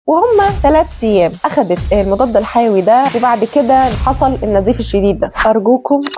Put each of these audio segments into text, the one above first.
وهم 3 أيام أخدت المضاد الحيوي ده، وبعد كده حصل النزيف الشديد ده.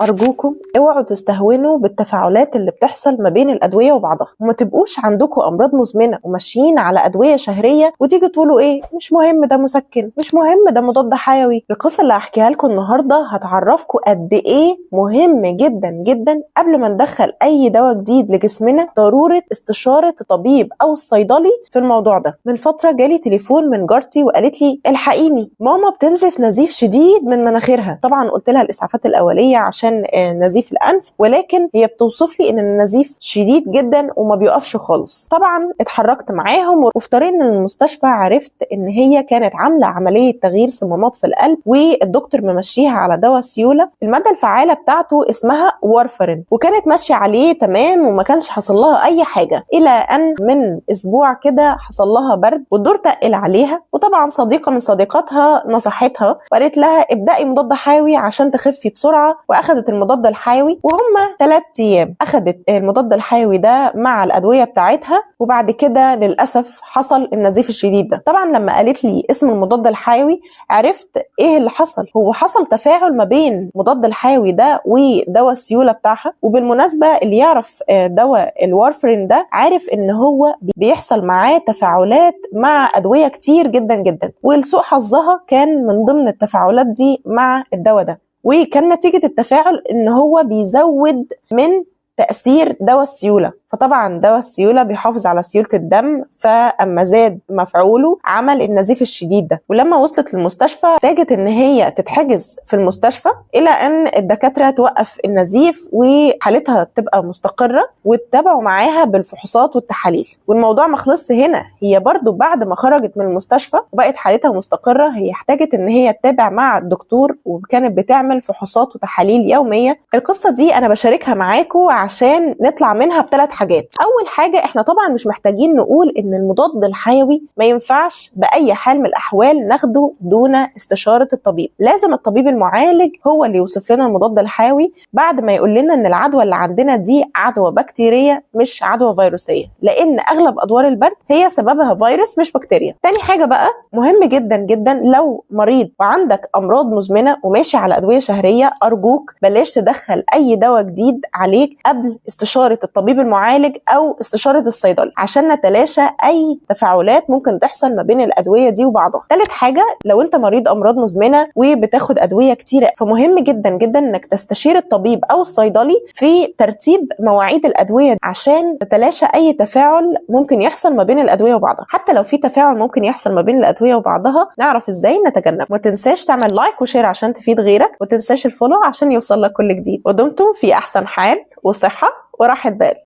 أرجوكم اوعوا تستهونوا بالتفاعلات اللي بتحصل ما بين الأدوية وبعضها، وما تبقوش عندكم أمراض مزمنة وماشيين على أدوية شهرية وتيجي تقولوا إيه مش مهم ده مسكن، مش مهم ده مضاد حيوي. القصة اللي هحكيها لكم النهاردة هتعرفكم قد إيه مهم جدا جدا قبل ما ندخل أي دواء جديد لجسمنا ضرورة استشارة الطبيب أو الصيدلي في الموضوع ده. من فترة جالي تليفون من جارتي وقالت لي الحقيني ماما بتنزف نزيف شديد من مناخيرها. طبعا قلت لها الإسعافات الأولية عشان نزيف الأنف، ولكن هي بتوصف لي إن النزيف شديد جدا وما بيقفش خالص. طبعا اتحركت معاهم وفي طريقنا للمستشفى عرفت إن هي كانت عاملة عملية تغيير صمامات في القلب، والدكتور ممشيها على دواء سيوله المادة الفعالة بتاعته اسمها وارفرين، وكانت ماشية عليه تمام وما كانش حصل لها أي حاجة، إلى أن من أسبوع كده حصل لها برد والدور تقل عليها. وطبعا صديقة من صديقاتها نصحتها وقالت لها ابدأي مضاد حيوي عشان تخفي بسرعة، وأخدت المضاد الحيوي. وهم 3 أيام أخدت المضاد الحيوي ده مع الأدوية بتاعتها، وبعد كده للأسف حصل النزيف الشديد ده. طبعا لما قالت لي اسم المضاد الحيوي عرفت ايه اللي حصل. هو حصل تفاعل ما بين المضاد الحيوي ده ودواء السيولة بتاعها. وبالمناسبة اللي يعرف دواء الوارفرين ده عارف ان هو بيحصل معاه تفاعلات مع أدوية كتير جدا جدا، ولسوء حظها كان من ضمن التفاعلات دي مع الدواء ده، وكان نتيجة التفاعل ان هو بيزود من تأثير دواء السيولة. فطبعا دواء السيولة بيحافظ على سيولة الدم، فأما زاد مفعوله عمل النزيف الشديد ده. ولما وصلت للمستشفى احتاجت ان هي تتحجز في المستشفى الى ان الدكاترة توقف النزيف وحالتها تبقى مستقرة وتتابعوا معاها بالفحوصات والتحاليل. والموضوع ما خلصش هنا، هي برضو بعد ما خرجت من المستشفى وبقت حالتها مستقرة هي احتاجت ان هي تتابع مع الدكتور، وكانت بتعمل فحوصات وتحاليل يومية. القصة دي انا بشاركها معاكم عشان نطلع منها ب3 حاجات. اول حاجه احنا طبعا مش محتاجين نقول ان المضاد الحيوي ما ينفعش باي حال من الاحوال ناخده دون استشاره الطبيب. لازم الطبيب المعالج هو اللي يوصف لنا المضاد الحيوي بعد ما يقول لنا ان العدوى اللي عندنا دي عدوى بكتيريه مش عدوى فيروسيه، لان اغلب ادوار البرد هي سببها فيروس مش بكتيريا. تاني حاجه بقى مهم جدا جدا، لو مريض وعندك امراض مزمنه وماشي على ادويه شهريه ارجوك بلاش تدخل اي دواء جديد عليك قبل استشاره الطبيب المعالج او استشارة الصيدلي عشان نتلاشى اي تفاعلات ممكن تحصل ما بين الادوية دي وبعضها. ثالث حاجة، لو انت مريض امراض مزمنة وبتاخد ادوية كتيرة فمهم جدا جدا انك تستشير الطبيب او الصيدلي في ترتيب مواعيد الادوية عشان تتلاشى اي تفاعل ممكن يحصل ما بين الادوية وبعضها. حتى لو في تفاعل ممكن يحصل ما بين الادوية وبعضها نعرف ازاي نتجنب. ما تنساش تعمل لايك وشير عشان تفيد غيرك، وتنساش الفولو عشان يوصل لك كل جديد. ودمتم في احسن حال وصحة وراحة بال.